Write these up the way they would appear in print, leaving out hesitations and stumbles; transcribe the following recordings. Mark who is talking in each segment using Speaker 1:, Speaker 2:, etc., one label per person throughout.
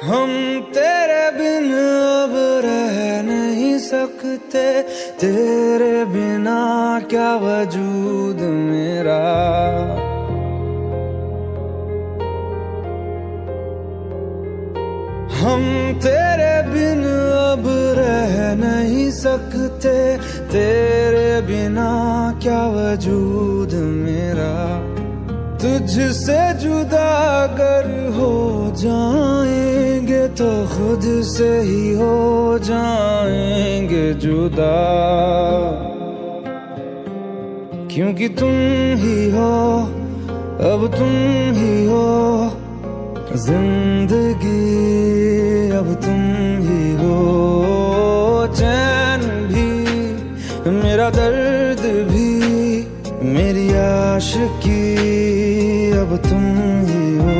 Speaker 1: हम तेरे बिन अब रह नहीं सकते, तेरे बिना क्या वजूद मेरा। हम तेरे बिन अब रह नहीं सकते, तेरे बिना क्या वजूद मेरा। तुझसे जुदा अगर हो जाएंगे तो खुद से ही हो जाएंगे जुदा, क्योंकि तुम ही हो, अब तुम ही हो जिंदगी, अब तुम ही हो। चैन भी मेरा दर्द भी मेरी आशिकी, अब तुम ही हो।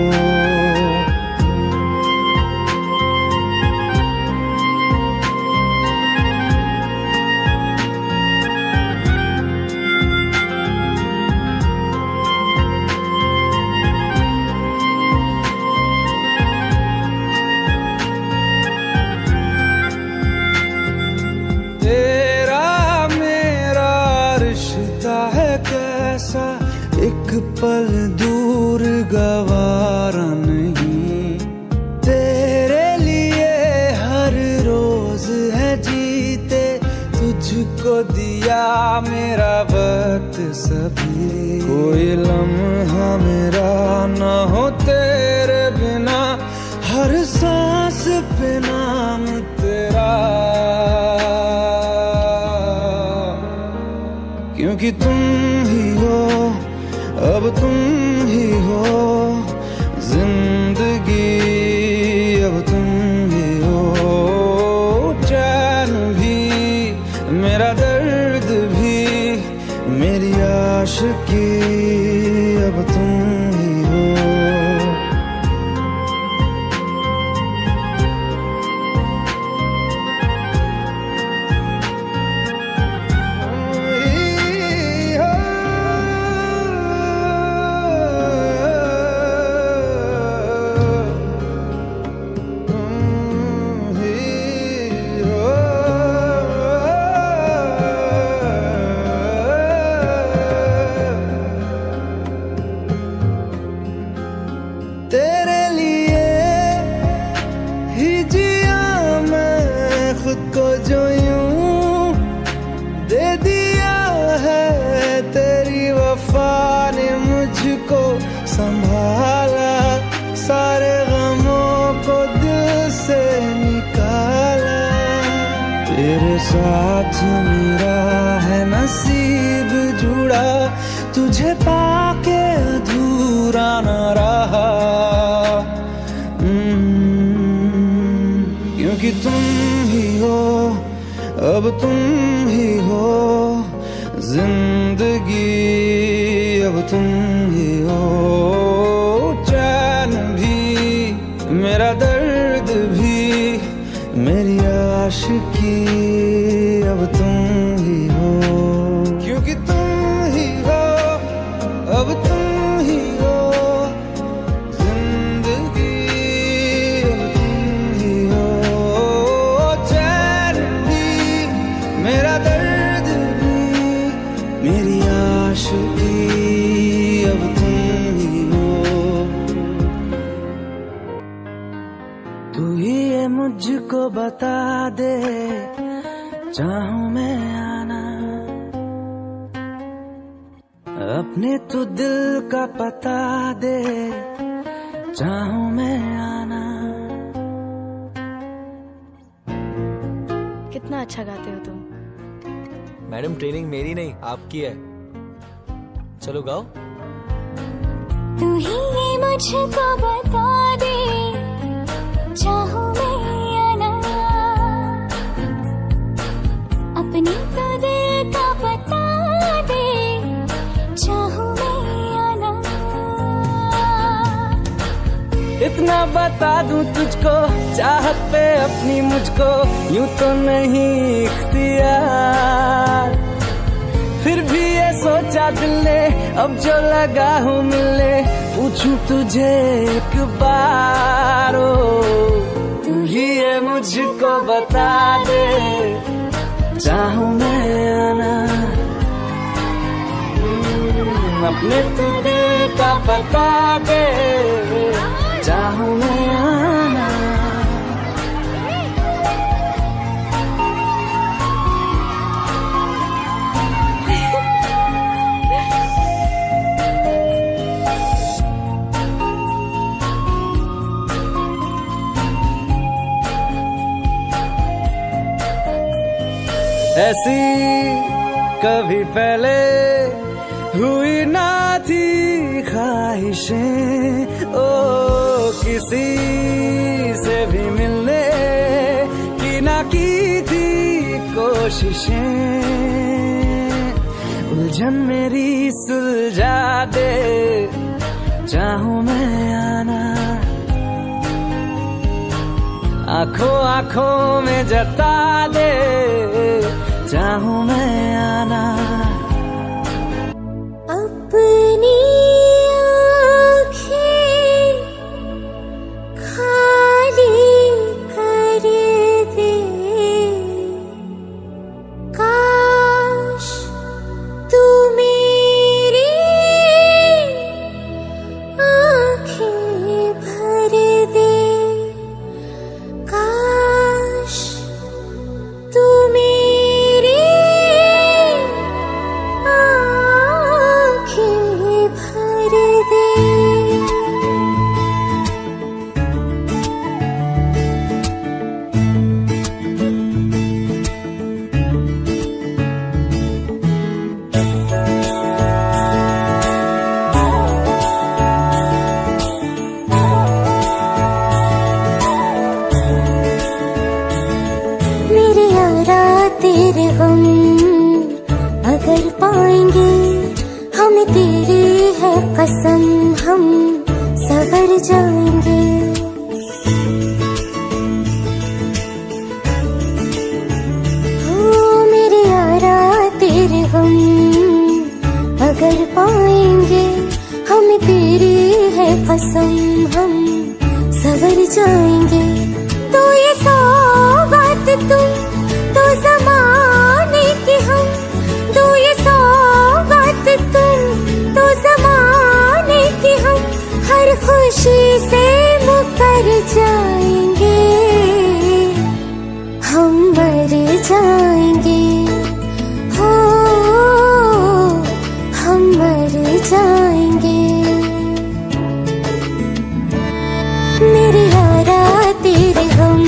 Speaker 1: तेरा मेरा रिश्ता है कैसा, एक पल दूर गवारा नहीं। तेरे लिए हर रोज है जीते, तुझको दिया मेरा वक्त सभी। कोई लम्हा मेरा ना हो तेरे बिना, हर सांस पे नाम तेरा, क्योंकि तुम ही हो, अब तुम ही हो जिंदगी, अब तुम ही हो। चैन भी मेरा दर्द भी मेरी आशिकी, अब तुम ही हो। तेरे लिए ही जिया मैं खुद को, जो यूं दे दिया है तेरी वफा ने मुझको संभाला। सारे गमों को दिल से निकाला, तेरे साथ मेरा है नसीब जुड़ा, तुझे पाके अधूरा न रहा। क्योंकि तुम ही हो, अब तुम ही हो जिंदगी, अब तुम ही हो। चैन भी मेरा दर्द भी मेरी आशिकी, अब तुम ही हो। क्योंकि तुम ही हो, अब तुम ही हो जिंदगी, अब तुम ही हो। चैन भी मेरा दर्द भी मेरी आशिकी, अब तुम ही हो। तू ही ये मुझको बता दे, चाहूं मैं आना, अपने तू दिल का पता दे, चाहूं मैं आना।
Speaker 2: कितना अच्छा गाते हो तुम।
Speaker 3: मैडम ट्रेनिंग मेरी नहीं आपकी है, चलो गाओ।
Speaker 4: तू ही ये मुझको बता दे, चाहूं मैं आना, अपनी तो दिल का बता दे, चाहूं मैं आना।
Speaker 1: इतना बता दूं तुझको, चाहत पे अपनी मुझको यूं तो नहीं इख्तियार। फिर भी ये सोचा दिल ने, अब जो लगा हूँ मिलने, पूछूं तुझे एक बार, तू ही है मुझको बता दे, चाहूं मैं आना अपने तू दिल का बता दे, चाहूं मैं आना। ऐसी कभी पहले हुई ना थी ख्वाहिशें, ओ किसी से भी मिलने की ना की थी कोशिशें, उलझन मेरी सुलझा दे, चाहूं मैं आना आंखों आंखों में जता दे, चाहूं मैं आना।
Speaker 4: अपनी आँखें खाली कर दे, काश तू मेरी आँखें भर दे, काश तू मेरी आँखें भर दे। मेरे यारा तेरे गम अगर पाएंगे, हमें तेरी है कसम, हम सवर जाएंगे। ओ मेरे यारा तेरे गम अगर पाएंगे, हमें तेरी है कसम, हम सवर जाएंगे। तो ये सौगात तुम तो ज़माने की हम, तो ये सौगात तुम तो ज़माने की हम, हर खुशी से मुकर जाएंगे, हम मर जाएंगे, हो हम मर जाएंगे। मेरे यारा तेरे गम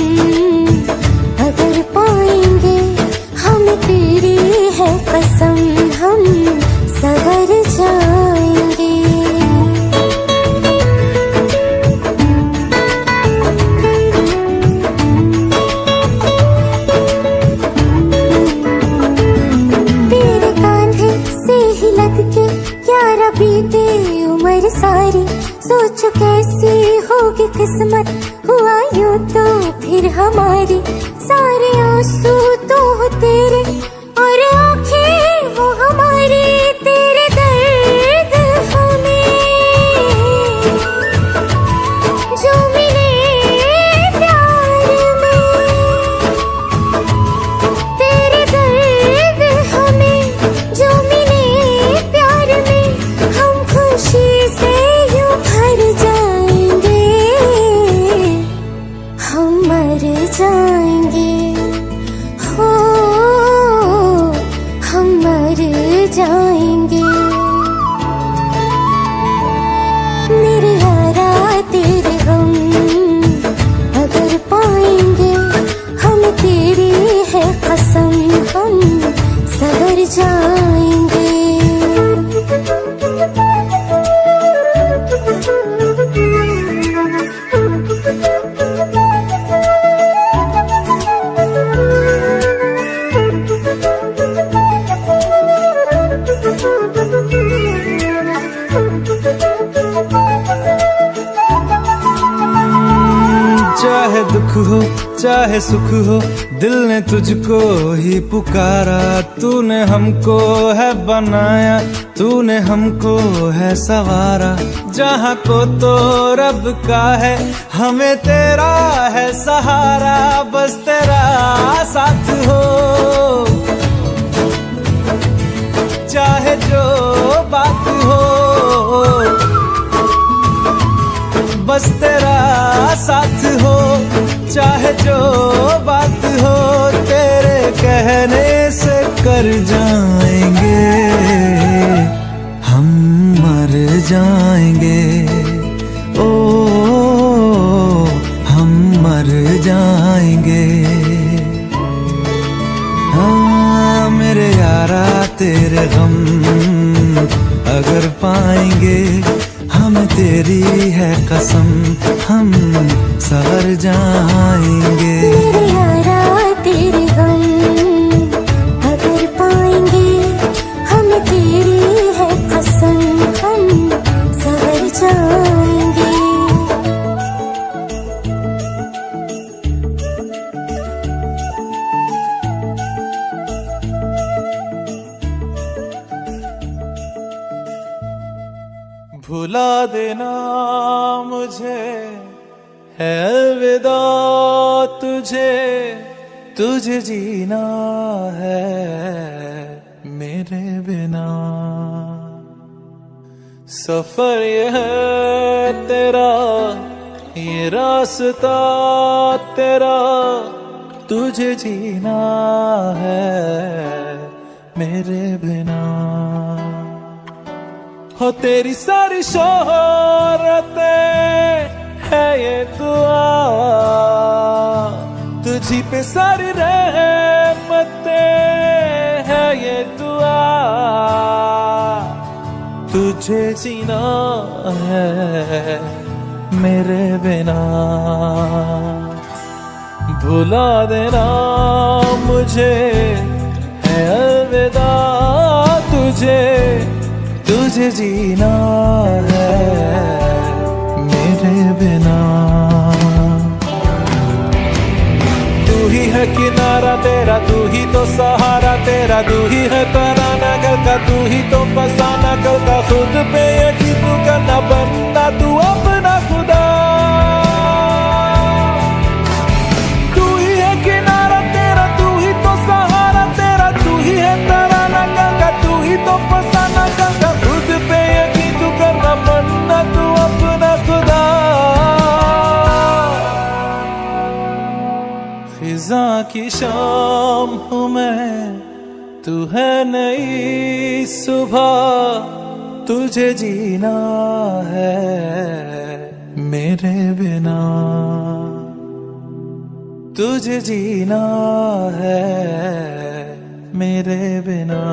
Speaker 4: अगर पाएंगे, हमें तेरी है कसम, हम सवर जाएंगे। तेरे कांधे से ही लग के यारा बीते उम्र सारी, सोचो कैसी होगी किस्मत, हुआ यूं तो फिर हमारी, सारे आंसू तो हो तेरे और आंखें हो हमारी, तेरे दर्द हमें जो मिले प्यार में, तेरे दर्द हमें जो मिले प्यार में, हम खुशी से यूं भर जाएंगे, हम मर जाएंगे, हो हम मर जाएंगे। मेरे यारा तेरे गम अगर पाएंगे, हमें तेरी है कसम, हम सवर जाएंगे।
Speaker 2: चाहे दुख हो चाहे सुख हो, दिल ने तुझको ही पुकारा, तूने हमको है बनाया, तूने हमको है सवारा, जहाँ को तो रब का है, हमें तेरा है सहारा, बस तेरा साथ हो, चाहे जो बात हो, बस तेरा साथ हो, चाहे जो बात हो, तेरे कहने से कर जाएंगे, हम मर जाएंगे, ओ हम मर जाएंगे। हाँ मेरे यारा तेरे गम अगर पाएंगे, हमें तेरी है कसम, हम सवर जाएंगे।
Speaker 4: मेरे यारा तेरे गम अगर पाएंगे, हमें तेरी है कसम, हम सवर जाएंगे।
Speaker 2: भुला देना मुझे है अलविदा तुझे, तुझे जीना है मेरे बिना। सफर ये है तेरा, ये रास्ता तेरा, तुझे जीना है मेरे बिना। हो तेरी सारी शोहरतें है ये दुआ, तुझी पे सारी रहमतें है ये दुआ, तुझे जीना है मेरे बिना। भुला देना मुझे है अलविदा तुझे, तुझे जीना है मेरे बिना। तू ही है किनारा तेरा, तू ही तो सहारा तेरा, तू ही है तराना गल का, तू ही तो फसाना कल का, खुद पे यकीन तू करना, बनना तू अपना खुदा। तू ही है किनारा तेरा, तू ही तो सहारा तेरा, तू ही है तराना गल का, तू ही तो फसाना कल का, खुद पे यकीन तू करना, बनना तू अपना खुदा। फिजा की शाम हूँ मैं, तू है नई सुबह, तुझे जीना है मेरे बिना, तुझे जीना है मेरे बिना।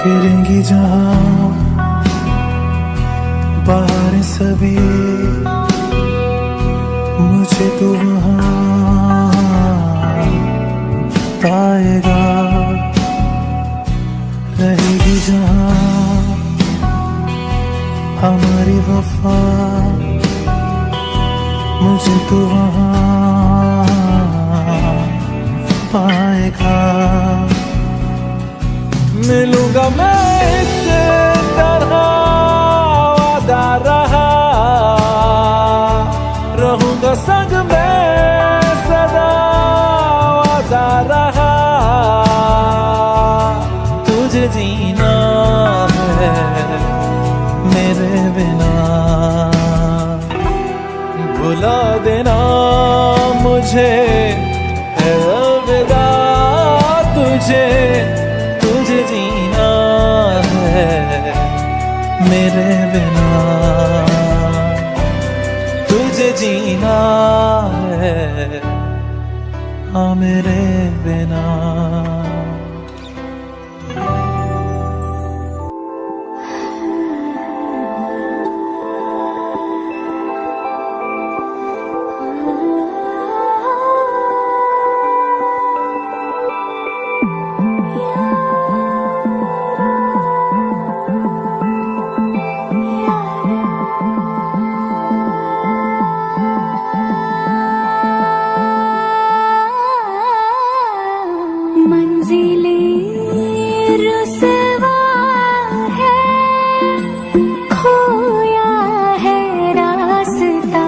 Speaker 2: फिरेंगी जहाँ बाहर सभी, मुझे तो वहाँ पाएगा। रहेगी जहाँ हमारी वफा, मुझे तो वहाँ पाएगा। मिलूंगा मैं इस तरह वादा रहा, रहूंगा संग में सदा वादा रहा, तुझे जीना है मेरे बिना। भुला देना मुझे है अलविदा तुझे, तुझे जीना है मेरे बिना। जीना है हाँ मेरे बिना।
Speaker 4: मंजिलें रुसवा है, खोया है रास्ता,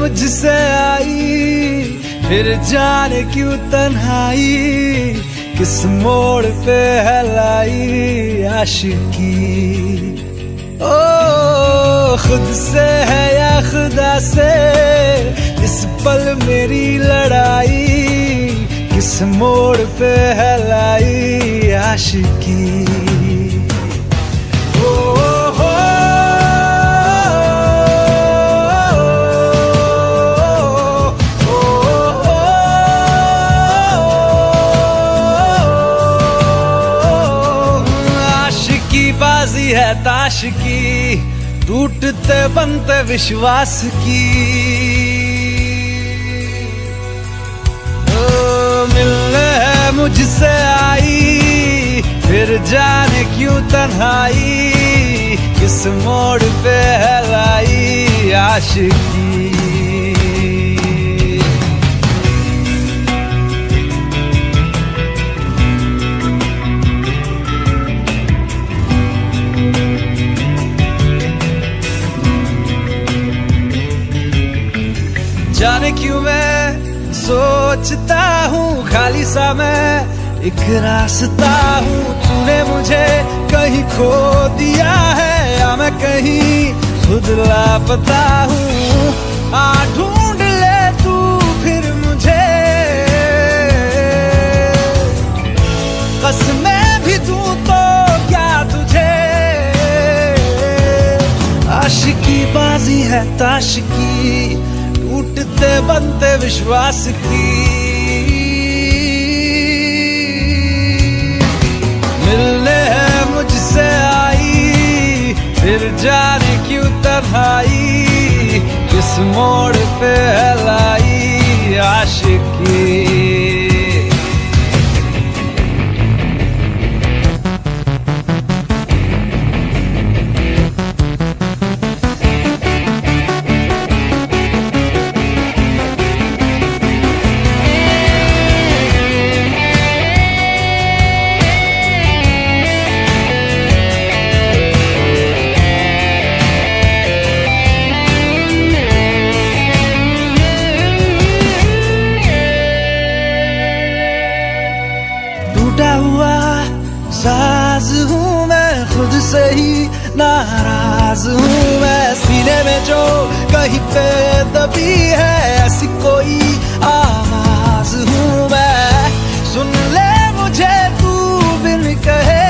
Speaker 2: मुझसे आई, फिर जाने क्यों तन्हाई, किस मोड़ पे है लाई आशिकी। ओ खुद से है या खुदा से, इस पल मेरी लड़ाई, किस मोड़ पे है लाई आशिकी। ओ हो बाजी है ताश की, टूटते बनते विश्वास की। ओ मिलने है मुझसे आई, फिर जाने क्यों तन्हाई, किस मोड़ पे है लाई आशिकी। जाने क्यों मैं सोचता हूँ खाली सा मैं एक रास्ता हूँ, तूने मुझे कहीं खो दिया है या मैं कहीं खुद लापता हूँ। आ ढूंढ ले तू फिर मुझे, कसमें भी दूँ तो क्या तुझे। आशिकी बाजी है ताश की, टूटते बनते विश्वास की। मिलने है मुझसे आई, फिर जाने क्यों तन्हाई, किस मोड़ पे है लाई आशिकी। टूटा हुआ साज हूँ मैं, खुद से ही नाराज हूँ मैं। सीने में जो कहीं पे दबी है, ऐसी कोई आवाज हूँ मैं। सुन ले मुझे तू बिन कहे,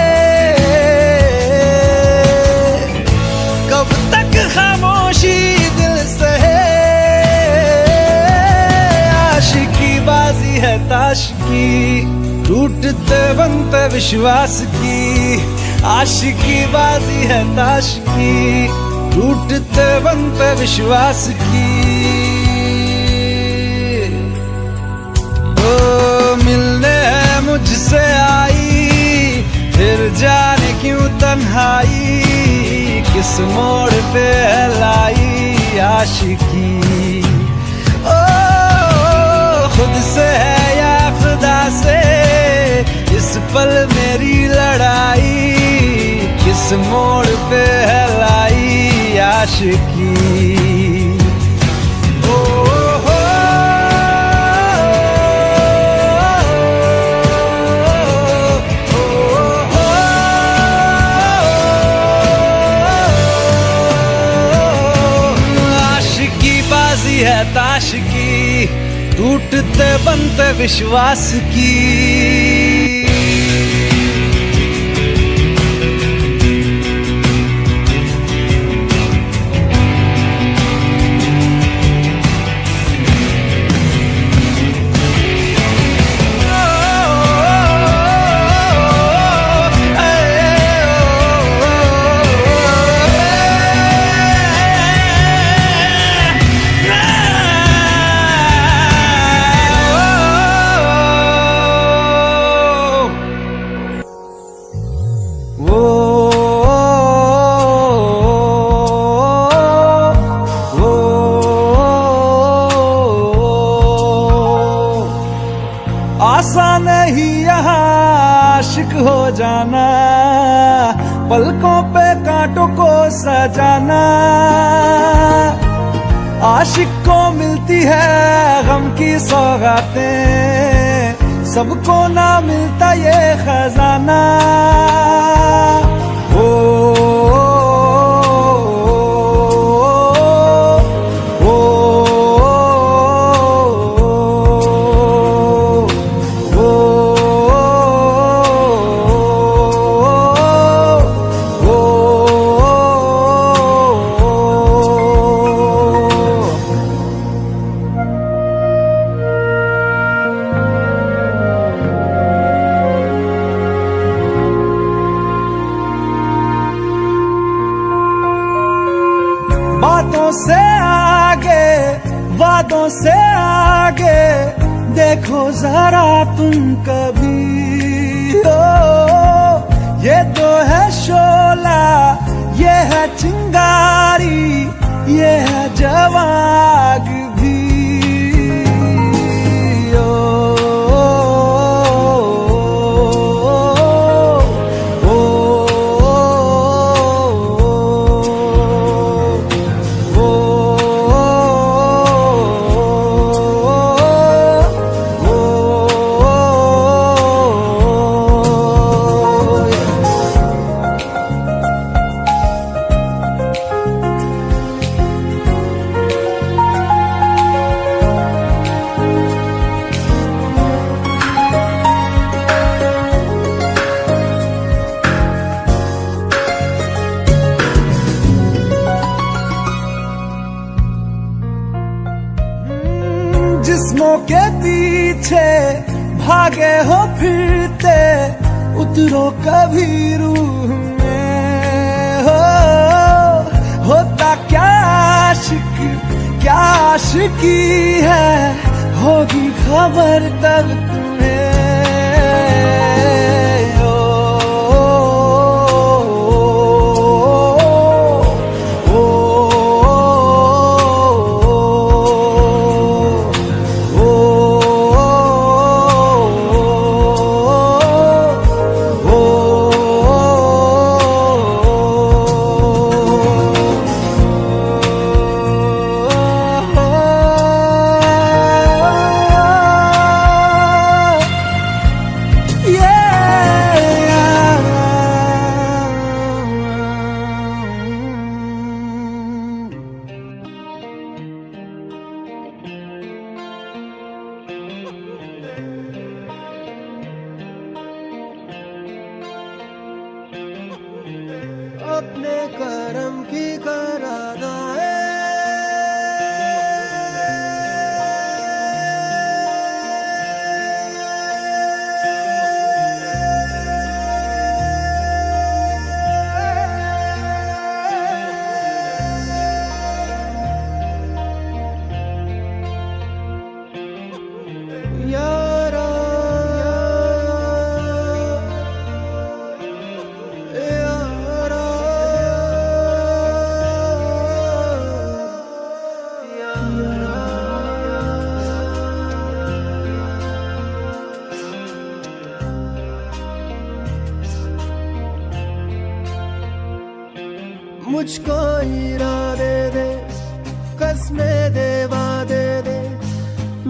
Speaker 2: कब तक खामोशी दिल सहे। आशिकी बाजी है ताश की, टूटते बनते विश्वास की। आशिकी बाजी है ताश की, टूटते बनते विश्वास की। ओ मिलने है मुझसे आई, फिर जाने क्यों तन्हाई, किस मोड़ पे है लाई आशिकी। ओ खुद से है या खुदा से, इस पल मेरी लड़ाई, किस मोड़ पे है लाई आशिकी। ओ हो आशिकी बाजी है ताश की, टूटते बनते विश्वास की। आसान नहीं यहाँ आशिक हो जाना, पलकों पे कांटों को सजाना। आशिक को सबको मिलती है गम की सौगातें, सबको ना मिलता ये खजाना। ओ, ओ, ओ, बातों से आगे, वादों से आगे देखो जरा तुम कभी। ओ, ये तो है शोला, ये है चिंगारी, ये है जवाग भी। ओ, ओ, जिस्मों के पीछे भागे हो फिरते, उतरो कभी रूह में। हो होता क्या आशिक, क्या आशिकी है, होगी खबर तब तुम्हें। ओ, ओ, अपने करम की करादाए, यारा मुझको इरादे दे, कसमें दे, वादे दे,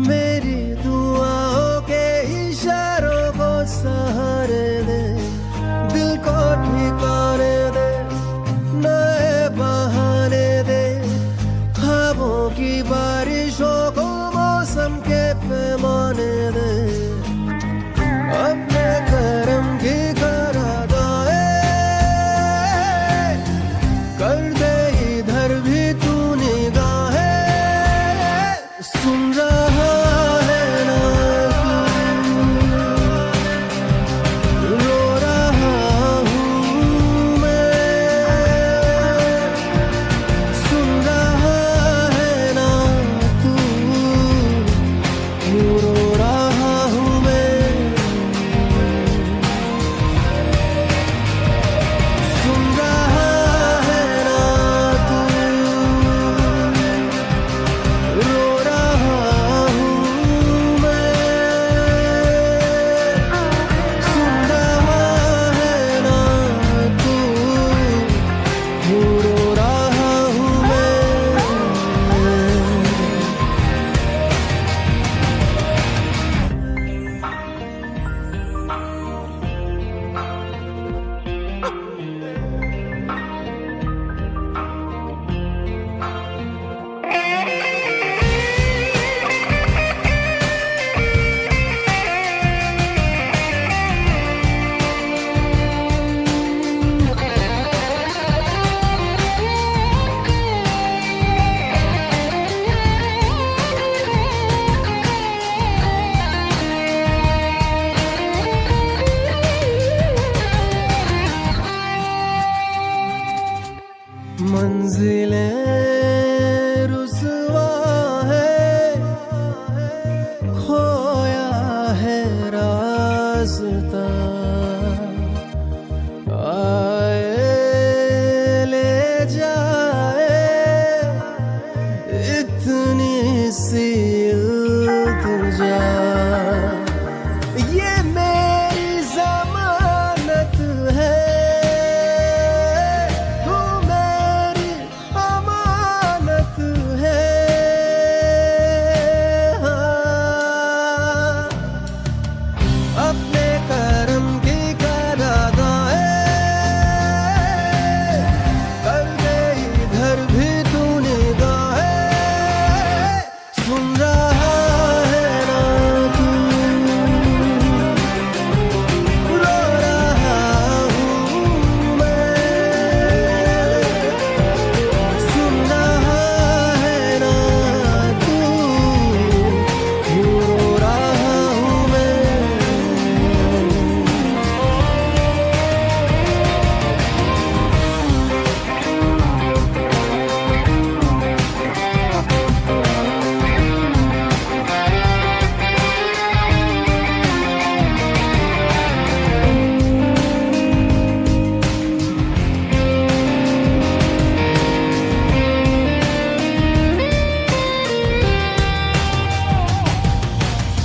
Speaker 2: मेरी दुआओं के इशारों को सहारे दे, दिल को ठिकाने दे, नए बहाने दे, ख्वाबों की बारिशों को मौसम के पैमाने दे। अपने करम की करादाए कर दे, इधर भी तू निगाहें, सुन रहा है ना तू, रो रहा हूँ मैं, सुन रहा है ना तू, रो रहा हूँ।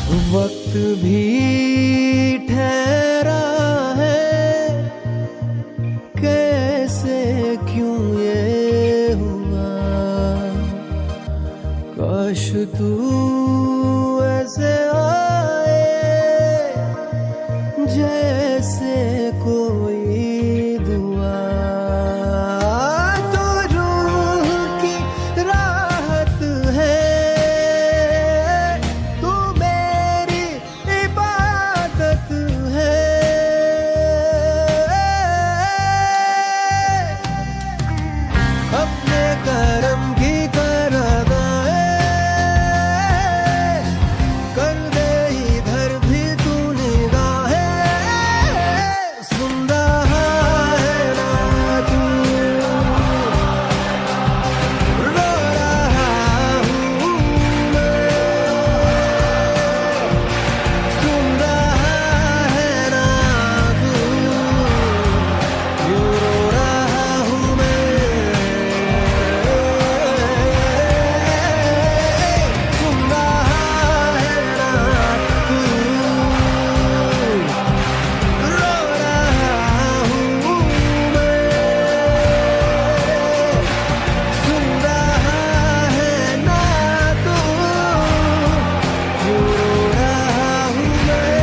Speaker 2: वक्त भी ठहरा है, कैसे क्यों ये हुआ, काश तू ऐसे आए जैसे कोई दुआ। तो रूह की राहत है, तू मेरी इबादत है। अपने करम की कर अदाए कर दे इधर भी तू निगाहें। सुन रहा है ना तू, रो रहा हूँ मैं। सुन रहा है ना तू, यूं रो रहा हूँ मैं। सुन रहा है ना तू, रो रहा हूँ मैं। सुन रहा है ना तू, यूं रो रहा हूँ मैं।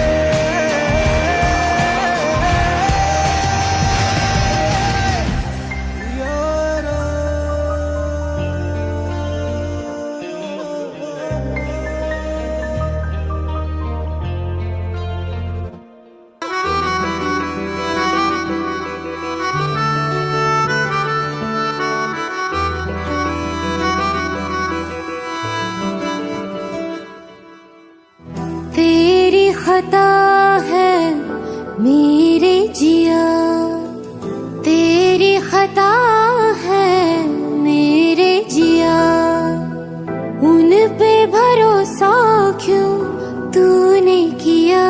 Speaker 4: तेरी खता है मेरे जिया, तेरी खता है मेरे जिया। उन पे भरोसा क्यों तूने किया।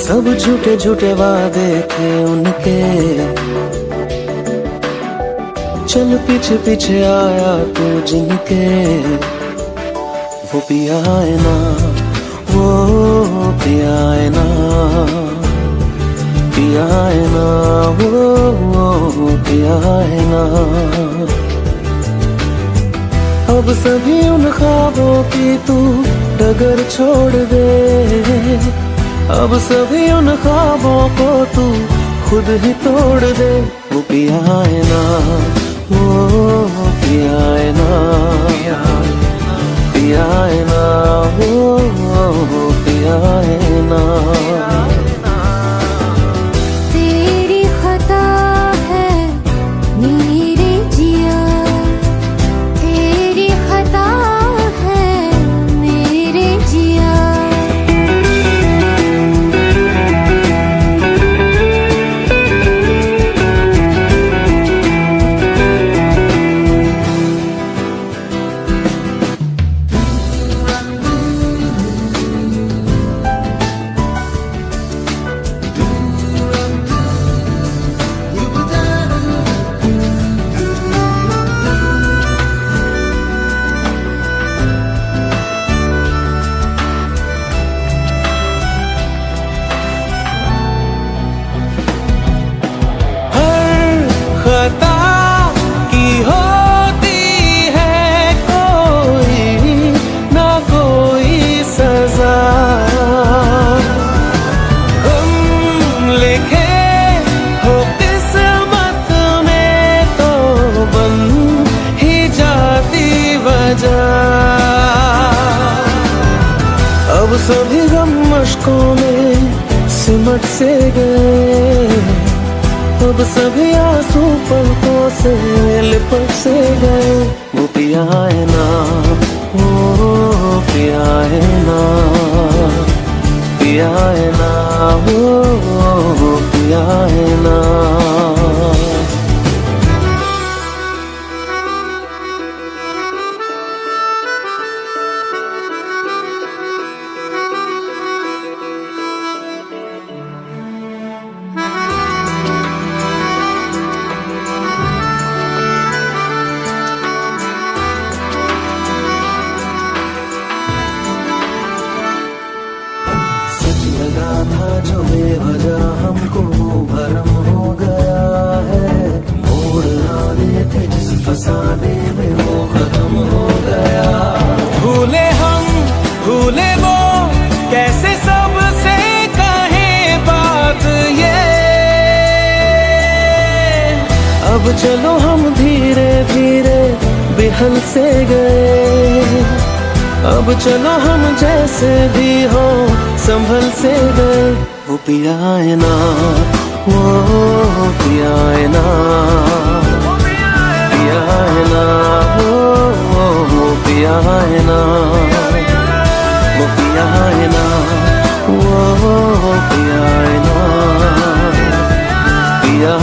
Speaker 2: सब झूठे झूठे वादे थे उनके, चल पीछे पीछे आया तू जिनके। वो पिया है ना, वो पिया है ना, पिया है ना, वो पिया है ना। अब सभी उन ख्वाबों की तू डगर छोड़ दे, अब सभी उन ख्वाबों को तू खुद ही तोड़ दे। वो पिया है ना, वो पिया है ना, पिया है ना, वो पिया है ना।
Speaker 4: तेरी खता है मेरे जिया, तेरी खता है मेरे जिया।
Speaker 2: खता की होती है कोई ना कोई सजा, हम लिखे हो किस्मत में तो बन ही जाती वजह। अब सभी गम मशकों में सिमट से गए, अब सभी आंसू पलकों से लिपट से गए। वो पिया है ना, वो पिया है ना, पिया है ना, वो पिया है ना। अब चलो हम धीरे धीरे बेहल से गए, अब चलो हम जैसे भी हो संभल से गए। वो पिया है ना, वो पिया है ना, पिया है ना, वो पिया है ना, वो पिया है ना, वो पिया है ना, पिया